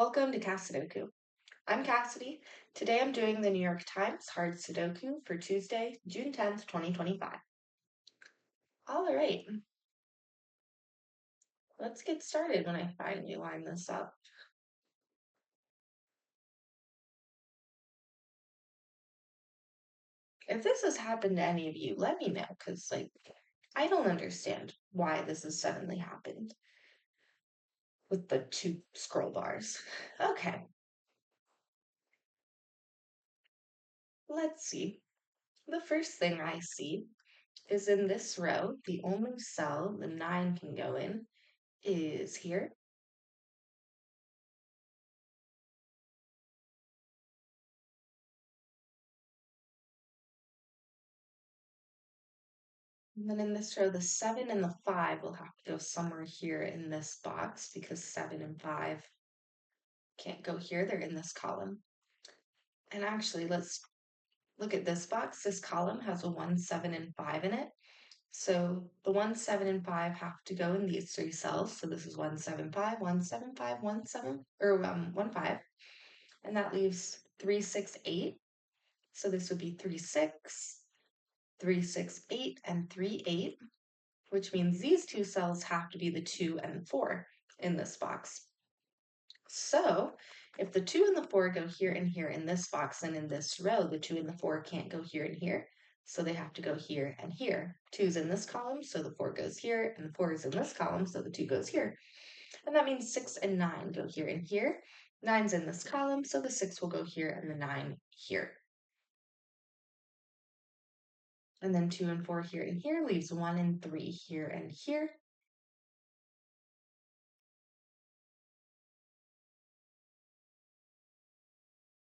Welcome to Sudoku. I'm Cassidy. Today I'm doing the New York Times hard Sudoku for Tuesday, June 10th, 2025. All right, let's get started when I finally line this up. If this has happened to any of you, let me know, because, I don't understand why this has suddenly happened with the two scroll bars. Okay, let's see. The first thing I see is in this row, the only cell the 9 can go in is here. And then in this row, the 7 and the 5 will have to go somewhere here in this box because 7 and 5 can't go here. They're in this column. And actually, let's look at this box. This column has a 1, 7, and 5 in it. So the 1, 7, and 5 have to go in these three cells. So this is 1, 7, 5, 1, 7, 5, 1, 7, or 1, 5. And that leaves 3, 6, 8. So this would be 3, 6, 3, 6, 8, and 3, 8. Which means these two cells have to be the 2 and the 4 in this box. So if the 2 and the 4 go here and here in this box, then in this row, the 2 and the 4 can't go here and here. So they have to go here and here. 2's in this column, so the 4 goes here, and the 4 is in this column, so the 2 goes here. And that means 6 and 9 go here and here. 9's in this column, so the 6 will go here and the 9 here. And then 2 and 4 here and here leaves 1 and 3 here and here.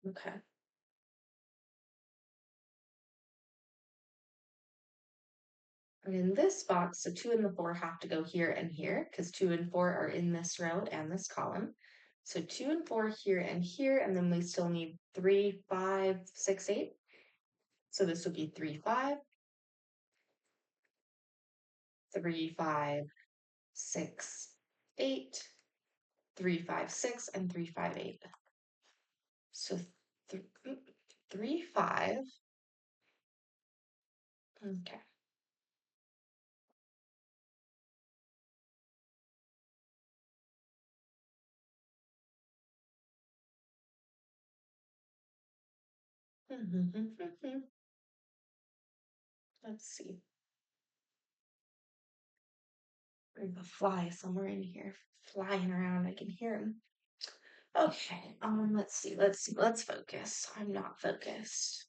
Okay. And in this box, the 2 and the 4 have to go here and here because 2 and 4 are in this row and this column. So 2 and 4 here and here, and then we still need 3, 5, 6, 8. So this would be 3, 5, 3, 5, 6, 8, 3, 5, 6, and 3, 5, 8. So 3, 5. Okay. Let's see. There's a fly somewhere in here flying around. I can hear him. Okay, let's focus. I'm not focused.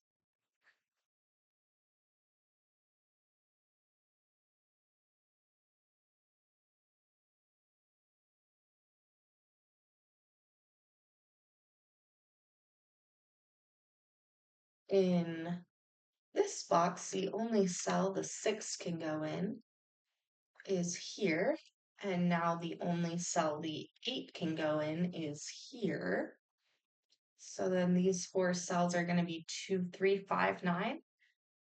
In this box, the only cell the 6 can go in is here. And now the only cell the 8 can go in is here. So then these 4 cells are going to be 2, 3, 5, 9.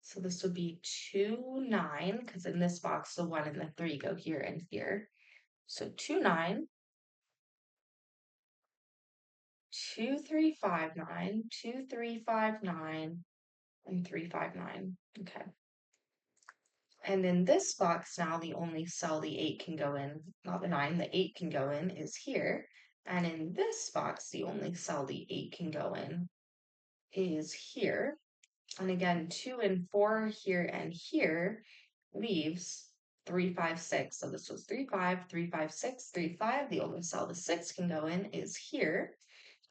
So this would be 2, 9, because in this box, the 1 and the 3 go here and here. So 2, 9, 2, 3, 5, 9, 2, 3, 5, 9, and 3, 5, 9. Okay. And in this box now, the only cell the 8 can go in, not the 9, the 8 can go in is here. And in this box, the only cell the 8 can go in is here. And again, 2 and 4 here and here leaves 3, 5, 6. So this was 3, 5, 3, 5, 6, 3, 5. The only cell the 6 can go in is here.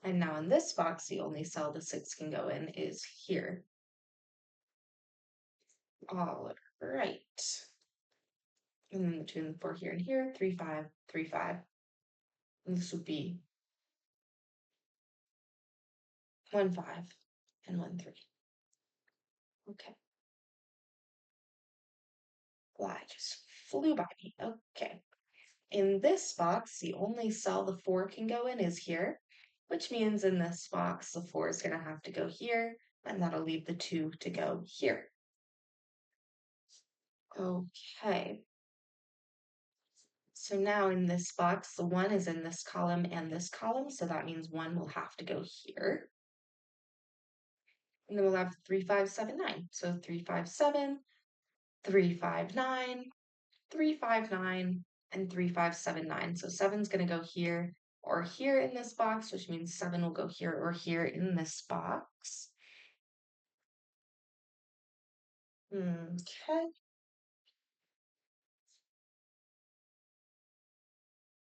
And now in this box, the only cell the 6 can go in is here. All right. And then between the 4 here and here, 3, 5, 3, 5. And this would be 1, 5 and 1, 3. Okay. Fly just flew by me. Okay. In this box, the only cell the 4 can go in is here, which means in this box, the 4 is going to have to go here, and that'll leave the 2 to go here. Okay. So now in this box, the 1 is in this column and this column, so that means 1 will have to go here. And then we'll have 3, 5, 7, 9. So 3, 5, 7, 3, 5, 9, 3, 5, 9, and 3, 5, 7, 9. So 7's going to go here or here in this box, which means 7 will go here or here in this box. Okay.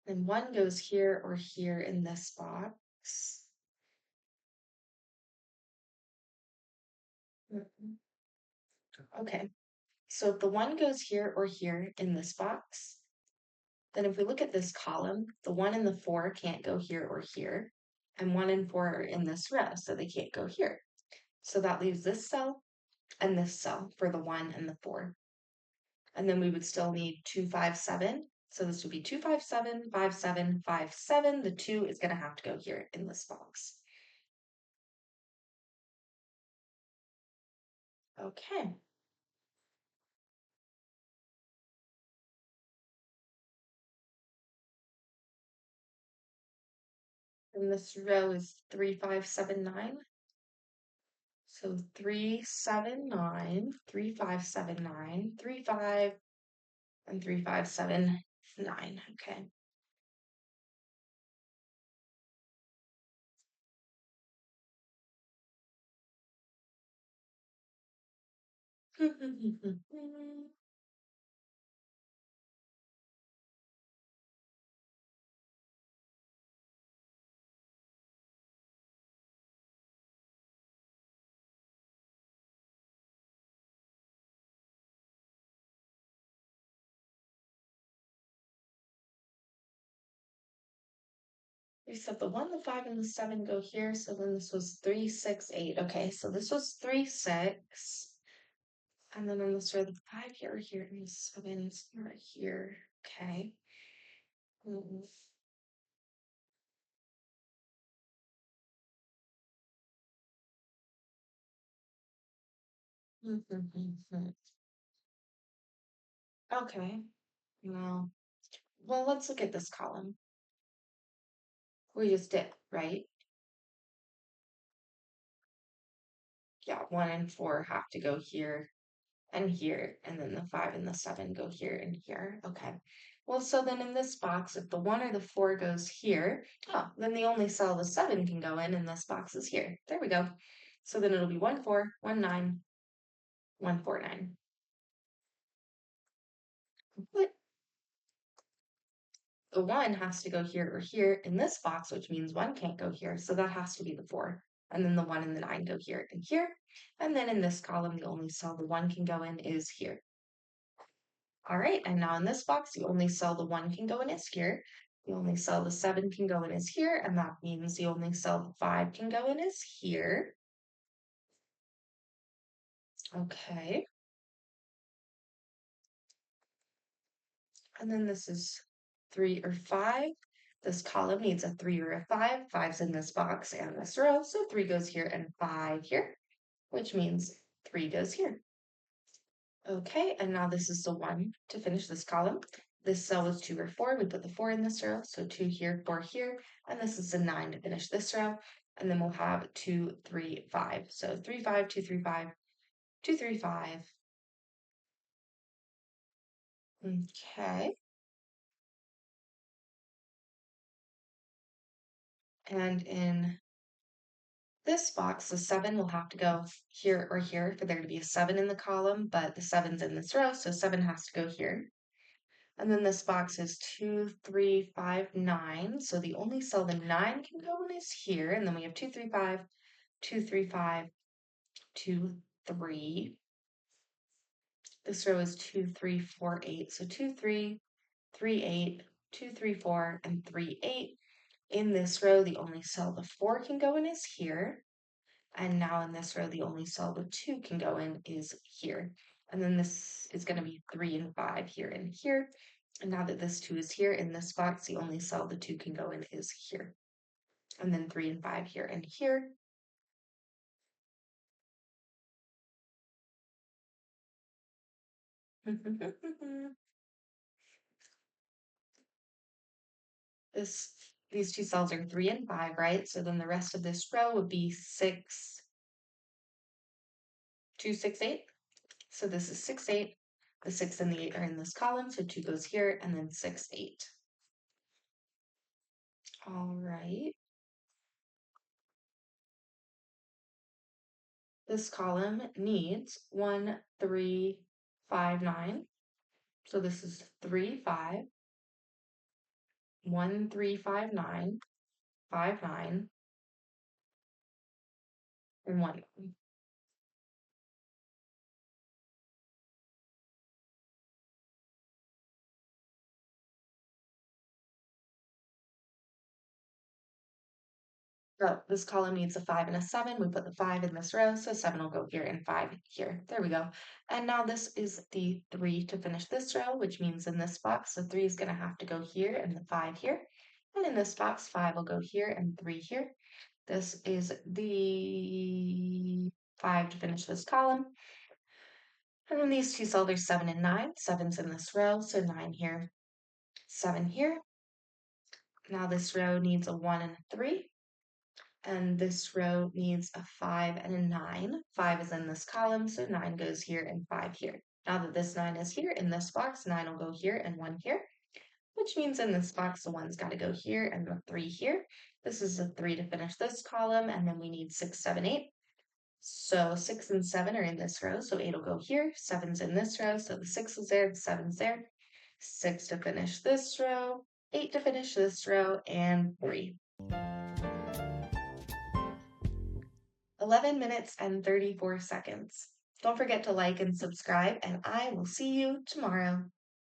Then 1 goes here or here in this box. Okay. So if the 1 goes here or here in this box, then if we look at this column, the 1 and the 4 can't go here or here, and 1 and 4 are in this row, so they can't go here. So that leaves this cell and this cell for the 1 and the 4. And then we would still need 2, 5, 7. So this would be 2, 5, 7, 5, 7, 5, 7. The 2 is going to have to go here in this box. Okay. And this row is 3, 5, 7, 9. So 3, 7, 9, 3, 5, 7, 9, 3, 5, and 3, 5, 7, 9. Okay. We said the 1, the 5, and the 7 go here. So then this was 3, 6, 8. Okay, so this was 3, 6. And then on this row, the 5 here, here, and the 7 is right here. Okay. Mm-hmm. Okay. Well, let's look at this column. We just did, right? Yeah, 1 and 4 have to go here and here, and then the 5 and the 7 go here and here. Okay. Well, so then in this box, if the 1 or the 4 goes here, then the only cell the 7 can go in this box is here. There we go. So then it'll be 1, 4, 1, 9, 1, 4, 9. But the 1 has to go here or here in this box, which means 1 can't go here, so that has to be the 4. And then the 1 and the 9 go here and here. And then in this column, the only cell the 1 can go in is here. All right, and now in this box, the only cell the 1 can go in is here. The only cell the 7 can go in is here, and that means the only cell the 5 can go in is here. Okay. And then this is 3 or 5. This column needs a 3 or a 5. 5's in this box and this row, so 3 goes here and 5 here, which means 3 goes here. Okay, and now this is the 1 to finish this column. This cell was 2 or 4. We put the 4 in this row, so 2 here, 4 here. And this is the 9 to finish this row. And then we'll have 2, 3, 5. So 3, 5, 2, 3, 5, 2, 3, 5. Okay. And in this box, the 7 will have to go here or here for there to be a 7 in the column, but the 7's in this row, so 7 has to go here. And then this box is 2, 3, 5, 9. So the only cell the 9 can go in is here. And then we have 2, 3, 5, 2, 3, 5, 2, 3. This row is 2, 3, 4, 8. So 2, 3, 3, 8, 2, 3, 4, and 3, 8. In this row, the only cell the 4 can go in is here. And now in this row, the only cell the 2 can go in is here. And then this is going to be 3 and 5 here and here. And now that this 2 is here in this box, the only cell the 2 can go in is here. And then 3 and 5 here and here. These two cells are 3 and 5, right? So then the rest of this row would be 6, 2, 6, 8. So this is 6, 8. The 6 and the 8 are in this column, so 2 goes here, and then 6, 8. All right. This column needs 1, 3, 5, 9. So this is 3, 5, 1, 3, 5, 9, 5, 9, and 1. So this column needs a 5 and a 7. We put the 5 in this row, so 7 will go here and 5 here. There we go. And now this is the 3 to finish this row, which means in this box, the 3 is going to have to go here and the 5 here. And in this box, 5 will go here and 3 here. This is the 5 to finish this column. And then these two cells are 7 and 9. 7's in this row, so 9 here, 7 here. Now this row needs a 1 and a 3. And this row needs a 5 and a 9. 5 is in this column, so 9 goes here and 5 here. Now that this 9 is here in this box, 9 will go here and 1 here, which means in this box, the 1's got to go here and the 3 here. This is a 3 to finish this column, and then we need 6, 7, 8. So 6 and 7 are in this row, so 8 will go here. 7's in this row, so the 6 is there, the 7's there. 6 to finish this row, 8 to finish this row, and 3. 11 minutes and 34 seconds. Don't forget to like and subscribe, and I will see you tomorrow.